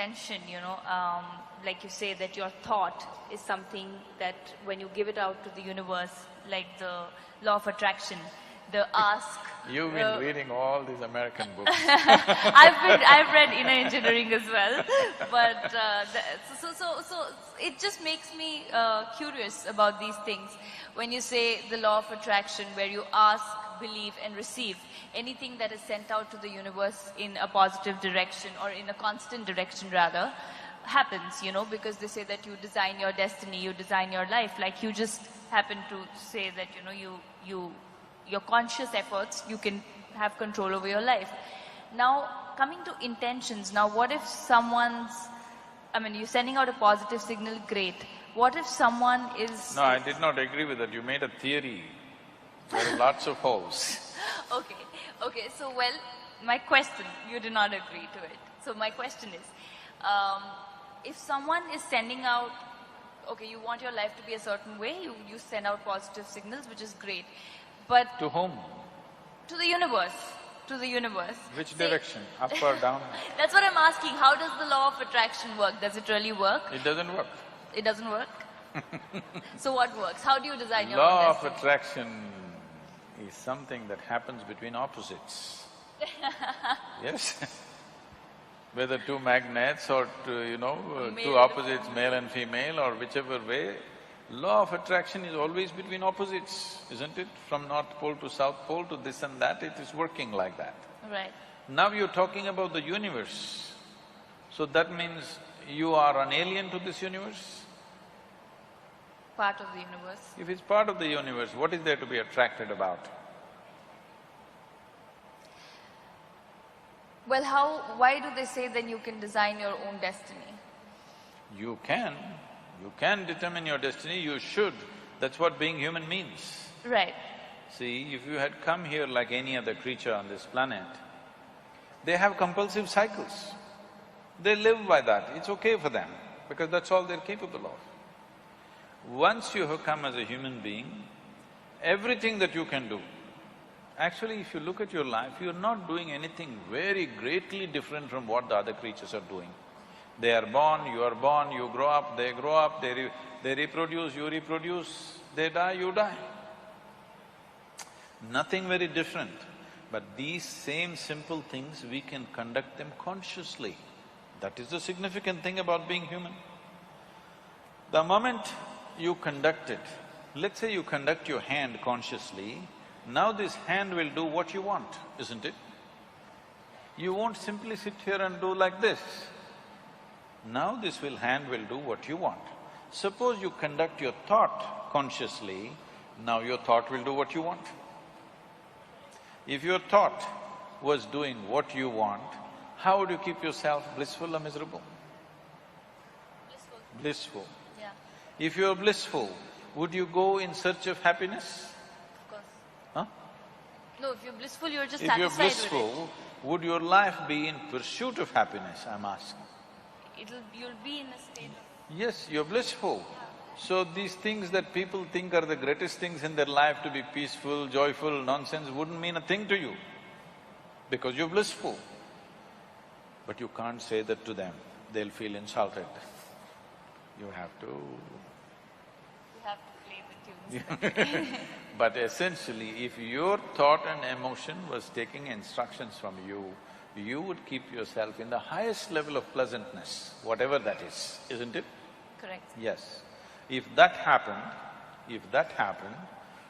intention, like you say that your thought is something that when you give it out to the universe, like the law of attraction, the ask… You've been reading all these American books. I've read inner engineering as well, but so it just makes me curious about these things. When you say the law of attraction, where you ask, believe and receive, anything that is sent out to the universe in a positive direction or in a constant direction rather, happens, because they say that you design your destiny, you design your life. Like you just happen to say that, your conscious efforts, you can have control over your life. Now, coming to intentions, now what if you're sending out a positive signal, great. What if someone is… No, I did not agree with that. You made a theory. There are lots of holes. Okay, so my question, you did not agree to it. So my question is, if someone is sending out, you want your life to be a certain way, you send out positive signals, which is great. But… To whom? To the universe. To the universe. Which direction? Up or down? That's what I'm asking. How does the law of attraction work? Does it really work? It doesn't work. It doesn't work? So what works? How do you design your Law own of destiny? attraction is something that happens between opposites. Yes. Whether two magnets or two opposites, male and female or whichever way, law of attraction is always between opposites, isn't it? From North Pole to South Pole to this and that, it is working like that. Right. Now you're talking about the universe. So that means you are an alien to this universe? Part of the universe. If it's part of the universe, what is there to be attracted about? Well, why do they say then you can design your own destiny? You can determine your destiny, you should. That's what being human means. Right. See, if you had come here like any other creature on this planet, they have compulsive cycles. They live by that, it's okay for them, because that's all they're capable of. Once you have come as a human being, everything that you can do, actually if you look at your life, you're not doing anything very greatly different from what the other creatures are doing. They are born, you grow up, they reproduce, you reproduce, they die, you die. Nothing very different. But these same simple things, we can conduct them consciously. That is the significant thing about being human. The moment you conduct it, let's say you conduct your hand consciously, now this hand will do what you want, isn't it? You won't simply sit here and do like this. Now this hand will do what you want. Suppose you conduct your thought consciously, now your thought will do what you want. If your thought was doing what you want, how would you keep yourself blissful or miserable? Blissful. Blissful. Yeah. If you're blissful, would you go in search of happiness? Of course. Huh? No, if you're blissful, you're just If satisfied you're with blissful, would your life be in pursuit of happiness, I'm asking? You'll be in a state of… Yes, you're blissful. So these things that people think are the greatest things in their life, to be peaceful, joyful, nonsense, wouldn't mean a thing to you, because you're blissful. But you can't say that to them, they'll feel insulted. You have to… You have to play the tunes. But essentially, if your thought and emotion was taking instructions from you, you would keep yourself in the highest level of pleasantness, whatever that is, isn't it? Correct. Yes. If that happened,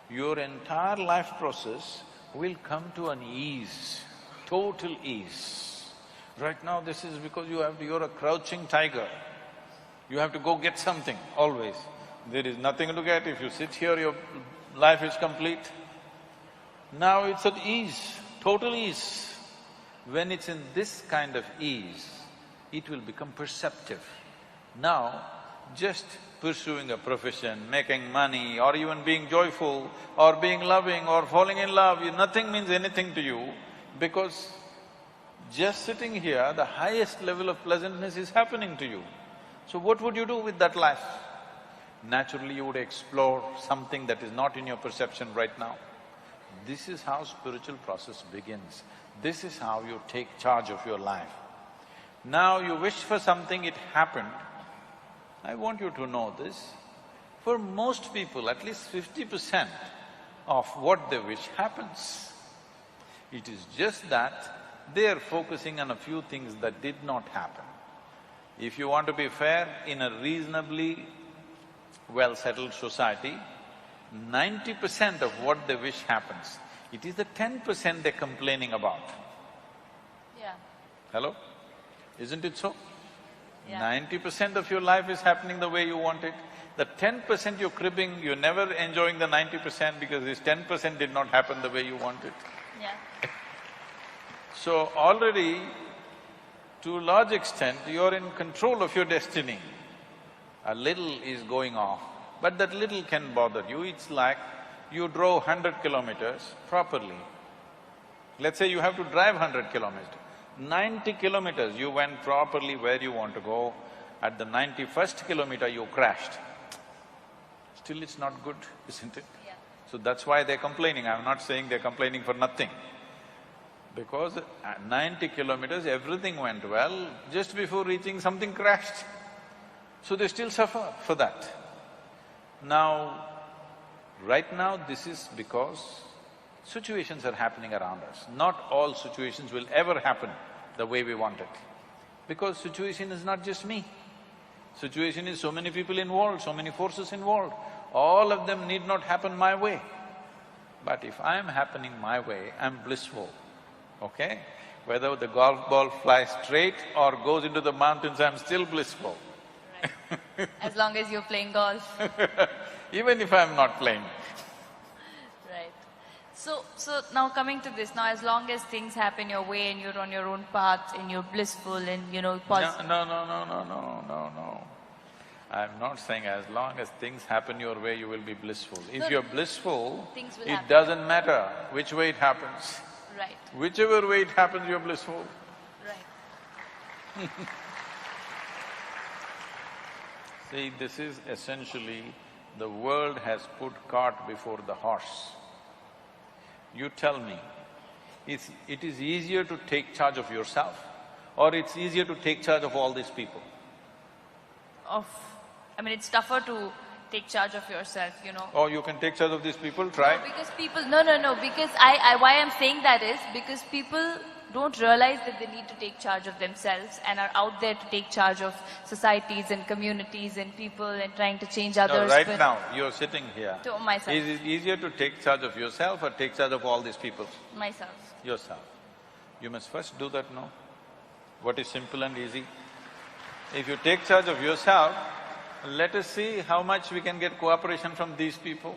your entire life process will come to an ease, total ease. Right now this is because you're a crouching tiger. You have to go get something, always. There is nothing to get. If you sit here, your life is complete. Now it's at ease, total ease. When it's in this kind of ease, it will become perceptive. Now, just pursuing a profession, making money, or even being joyful, or being loving, or falling in love, nothing means anything to you, because just sitting here, the highest level of pleasantness is happening to you. So what would you do with that life? Naturally, you would explore something that is not in your perception right now. This is how spiritual process begins. This is how you take charge of your life. Now you wish for something, it happened. I want you to know this. For most people, at least 50% of what they wish happens. It is just that they are focusing on a few things that did not happen. If you want to be fair, in a reasonably well-settled society, 90% of what they wish happens. It is the 10% they're complaining about. Yeah. Hello? Isn't it so? Yeah. 90% of your life is happening the way you want it. The 10% you're cribbing, you're never enjoying the 90% because this 10% did not happen the way you want it. Yeah. So already, to a large extent, you're in control of your destiny. A little is going off, but that little can bother you. It's like you drove 100 kilometers properly. Let's say you have to drive 100 kilometers. 90 kilometers you went properly where you want to go. At the 91st kilometer you crashed. Still it's not good, isn't it? Yeah. So that's why they're complaining. I'm not saying they're complaining for nothing. Because at 90 kilometers everything went well, just before reaching something crashed. So they still suffer for that. Now, right now this is because situations are happening around us. Not all situations will ever happen the way we want it. Because situation is not just me. Situation is so many people involved, so many forces involved. All of them need not happen my way. But if I'm happening my way, I'm blissful, okay? Whether the golf ball flies straight or goes into the mountains, I'm still blissful. Right. As long as you're playing golf. Even if I'm not playing. Right. So now coming to this, now as long as things happen your way and you're on your own path and you're blissful and positive… No. I'm not saying as long as things happen your way, you will be blissful. If you're blissful, things will it happen. doesn't matter which way it happens. Right, Whichever way it happens, you're blissful. right. See, this is essentially, the world has put cart before the horse. You tell me, it is easier to take charge of yourself or it's easier to take charge of all these people? It's tougher to take charge of yourself, Oh, you can take charge of these people, try. No, because people… No, because why I'm saying that is because people don't realize that they need to take charge of themselves and are out there to take charge of societies and communities and people and trying to change No, others. right now, you're sitting here. To myself. Is it easier to take charge of yourself or take charge of all these people? Myself. Yourself. You must first do that, no? What is simple and easy? If you take charge of yourself, let us see how much we can get cooperation from these people.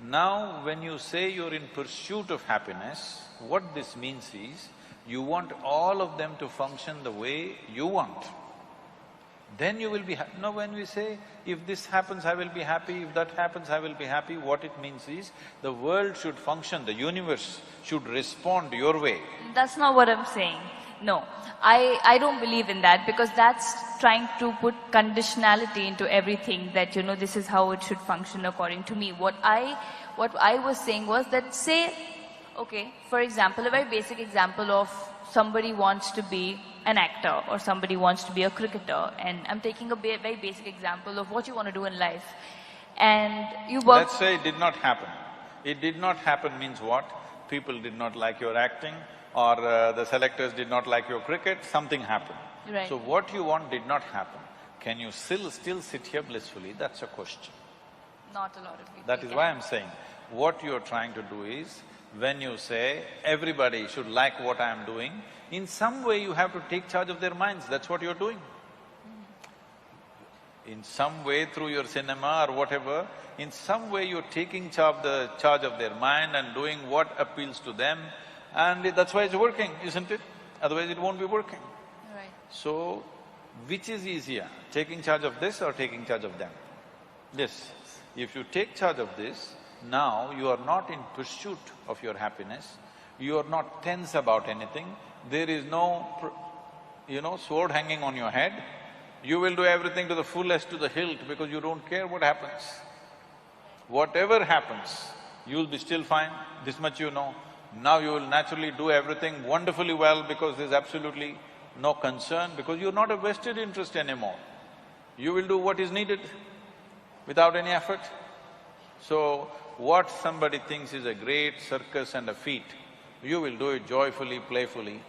Now, when you say you're in pursuit of happiness, what this means is, you want all of them to function the way you want. Then you will be happy. Now, when we say, if this happens, I will be happy, if that happens, I will be happy, what it means is, the world should function, the universe should respond your way. That's not what I'm saying. No, I don't believe in that because that's trying to put conditionality into everything that, this is how it should function according to me. What I was saying was that, say, okay, for example, a very basic example of somebody wants to be an actor or somebody wants to be a cricketer, and I'm taking a very basic example of what you want to do in life. And you work… Let's say it did not happen. It did not happen means what? People did not like your acting, or the selectors did not like your cricket, something happened. Right. So what you want did not happen. Can you still sit here blissfully? That's a question. Not a lot of people. That is why I'm saying, what you're trying to do is, when you say, everybody should like what I'm doing, in some way you have to take charge of their minds, that's what you're doing. In some way, through your cinema or whatever, in some way you're taking charge of their mind and doing what appeals to them, and that's why it's working, isn't it? Otherwise it won't be working. Right. So, which is easier, taking charge of this or taking charge of them? This. If you take charge of this, now you are not in pursuit of your happiness, you are not tense about anything, there is no, sword hanging on your head, you will do everything to the fullest, to the hilt, because you don't care what happens. Whatever happens, you'll be still fine, this much you know. Now you will naturally do everything wonderfully well because there's absolutely no concern, because you're not a vested interest anymore. You will do what is needed without any effort. So, what somebody thinks is a great circus and a feat, you will do it joyfully, playfully,